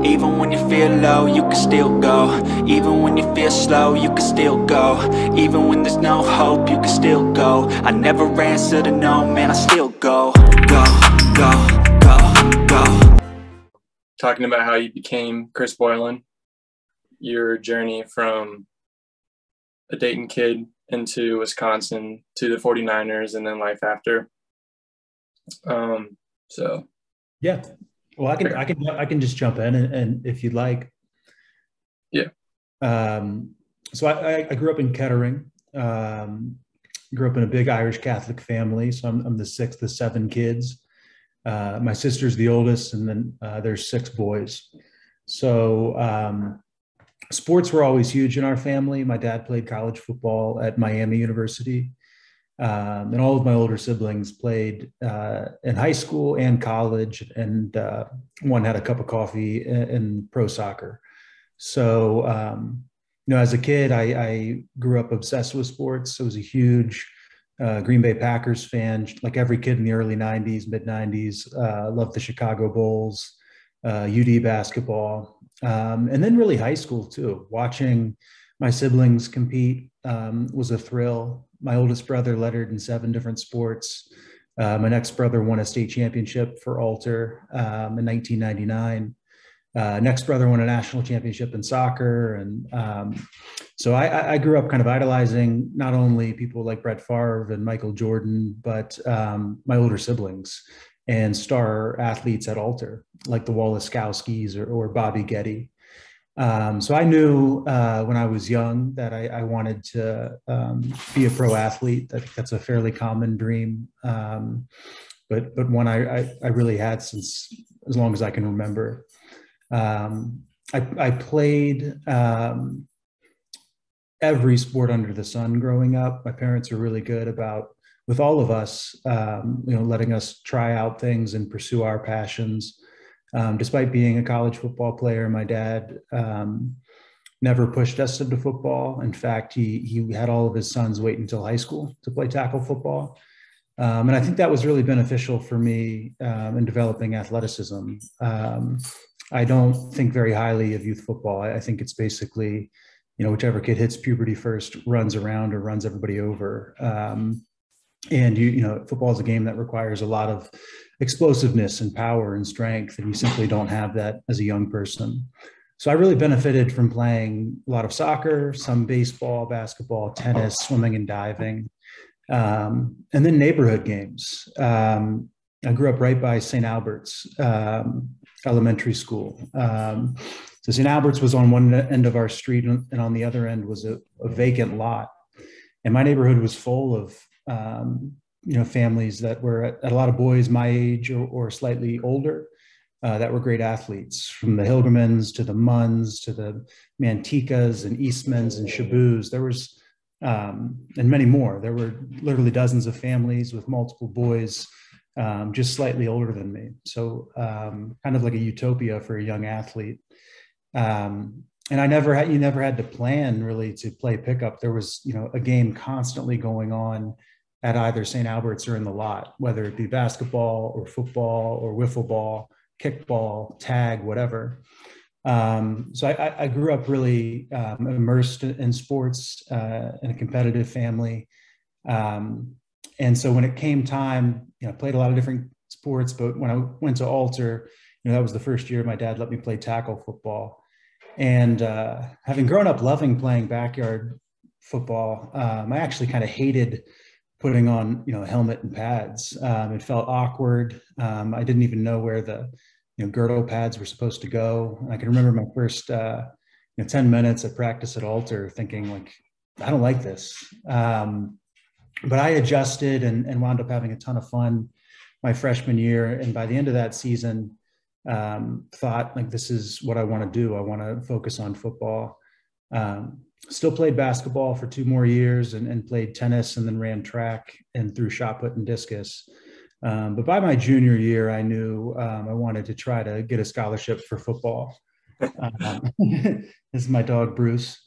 Even when you feel low, you can still go. Even when you feel slow, you can still go. Even when there's no hope, you can still go. I never answer to no, man, I still go. Go, go, go, go. Talking about how you became Chris Borland, your journey from a Dayton kid into Wisconsin to the 49ers and then life after. So yeah. Well, I can just jump in and if you'd like. Yeah. So I grew up in Kettering. Grew up in a big Irish Catholic family. So I'm the sixth of seven kids. My sister's the oldest, and then there's six boys. So sports were always huge in our family. My dad played college football at Miami University. And all of my older siblings played in high school and college, and one had a cup of coffee in pro soccer. So, as a kid, I grew up obsessed with sports. I was a huge Green Bay Packers fan, like every kid in the early 90s, mid 90s, loved the Chicago Bulls, UD basketball, and then really high school too. Watching my siblings compete was a thrill. My oldest brother lettered in 7 different sports. My next brother won a state championship for Alter in 1999. Next brother won a national championship in soccer. And so I grew up kind of idolizing not only people like Brett Favre and Michael Jordan, but my older siblings and star athletes at Alter, like the Wallaskowskis or Bobby Getty. So I knew when I was young that I wanted to be a pro athlete. That's a fairly common dream, but one I really had since as long as I can remember. I played every sport under the sun growing up. My parents are really good about, with all of us, letting us try out things and pursue our passions. Despite being a college football player, my dad never pushed us into football. In fact, he had all of his sons wait until high school to play tackle football. And I think that was really beneficial for me in developing athleticism. I don't think very highly of youth football. I think it's basically, whichever kid hits puberty first runs around or runs everybody over. And football is a game that requires a lot of explosiveness and power and strength, and you simply don't have that as a young person. So I really benefited from playing a lot of soccer, some baseball, basketball, tennis, swimming, and diving, and then neighborhood games. I grew up right by St. Albert's Elementary School. So St. Albert's was on one end of our street, and on the other end was a vacant lot. And my neighborhood was full of families that were at a lot of boys my age or slightly older that were great athletes, from the Hilgermans to the Munns to the Mantikas and Eastmans and Shaboos. There was, and many more. There were literally dozens of families with multiple boys just slightly older than me. So kind of like a utopia for a young athlete. And you never had to plan really to play pickup. There was, a game constantly going on at either St. Albert's or in the lot, whether it be basketball or football or wiffle ball, kickball, tag, whatever. So I grew up really immersed in sports in a competitive family. And so when it came time, I played a lot of different sports, but when I went to Alter, that was the first year my dad let me play tackle football. And having grown up loving playing backyard football, I actually kind of hated putting on, helmet and pads. It felt awkward. I didn't even know where the, girdle pads were supposed to go. And I can remember my first, 10 minutes at practice at Alter thinking like, I don't like this. But I adjusted and wound up having a ton of fun my freshman year. And by the end of that season, thought like, this is what I want to do. I want to focus on football. Still played basketball for 2 more years and played tennis and then ran track and threw shot put and discus. But by my junior year, I knew I wanted to try to get a scholarship for football. This is my dog, Bruce.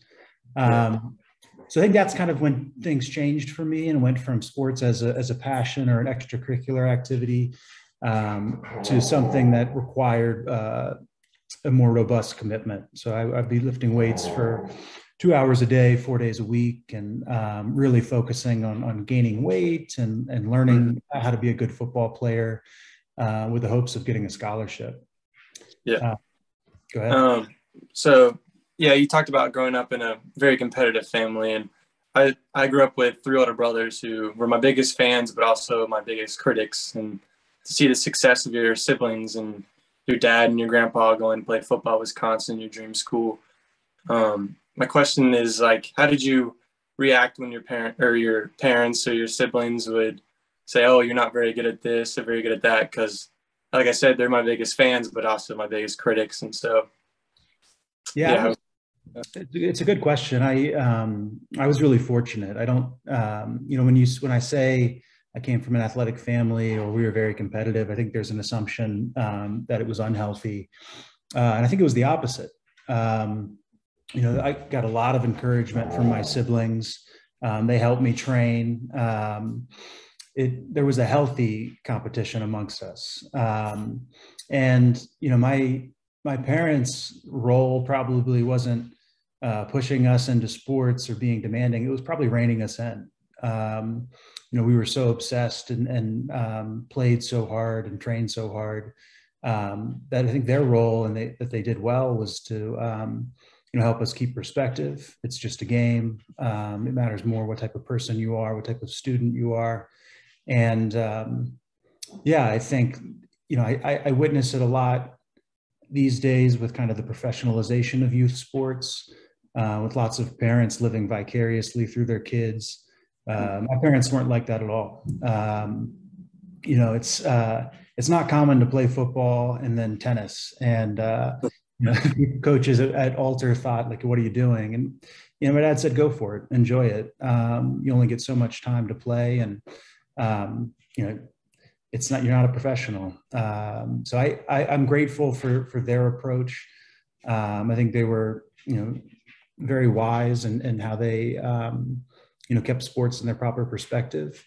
So I think that's kind of when things changed for me and went from sports as a passion or an extracurricular activity to something that required a more robust commitment. So I'd be lifting weights for 2 hours a day, 4 days a week, and really focusing on gaining weight and learning how to be a good football player with the hopes of getting a scholarship. Yeah. Go ahead. So, yeah, you talked about growing up in a very competitive family, and I grew up with 3 older brothers who were my biggest fans, but also my biggest critics. And to see the success of your siblings and your dad and your grandpa going to play football at Wisconsin, your dream school. My question is, like, how did you react when your parents or your siblings would say, "Oh, you're not very good at this or very good at that"? Because, like I said, they're my biggest fans, but also my biggest critics. And so, yeah. It's a good question. I was really fortunate. I don't, when I say I came from an athletic family or we were very competitive, I think there's an assumption that it was unhealthy, and I think it was the opposite. I got a lot of encouragement from my siblings. They helped me train. There was a healthy competition amongst us, and my parents' role probably wasn't pushing us into sports or being demanding. It was probably reining us in. We were so obsessed and played so hard and trained so hard that I think their role and that they did well was to help us keep perspective. It's just a game. It matters more what type of person you are, what type of student you are, and I think I witness it a lot these days with kind of the professionalization of youth sports, with lots of parents living vicariously through their kids. My parents weren't like that at all. It's not common to play football and then tennis. And coaches at Alter thought, like, what are you doing? And my dad said, go for it, enjoy it. You only get so much time to play, and you're not a professional. So I'm grateful for their approach. I think they were, very wise in how they, kept sports in their proper perspective.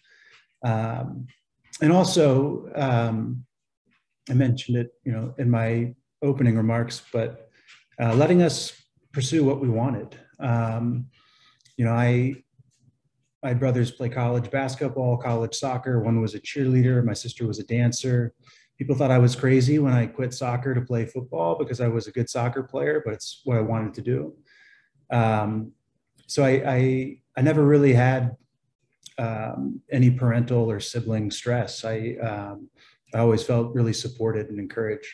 And also, I mentioned it, in my opening remarks, but letting us pursue what we wanted. My brothers play college basketball, college soccer. One was a cheerleader. My sister was a dancer. People thought I was crazy when I quit soccer to play football because I was a good soccer player, but it's what I wanted to do. So I never really had any parental or sibling stress. I always felt really supported and encouraged.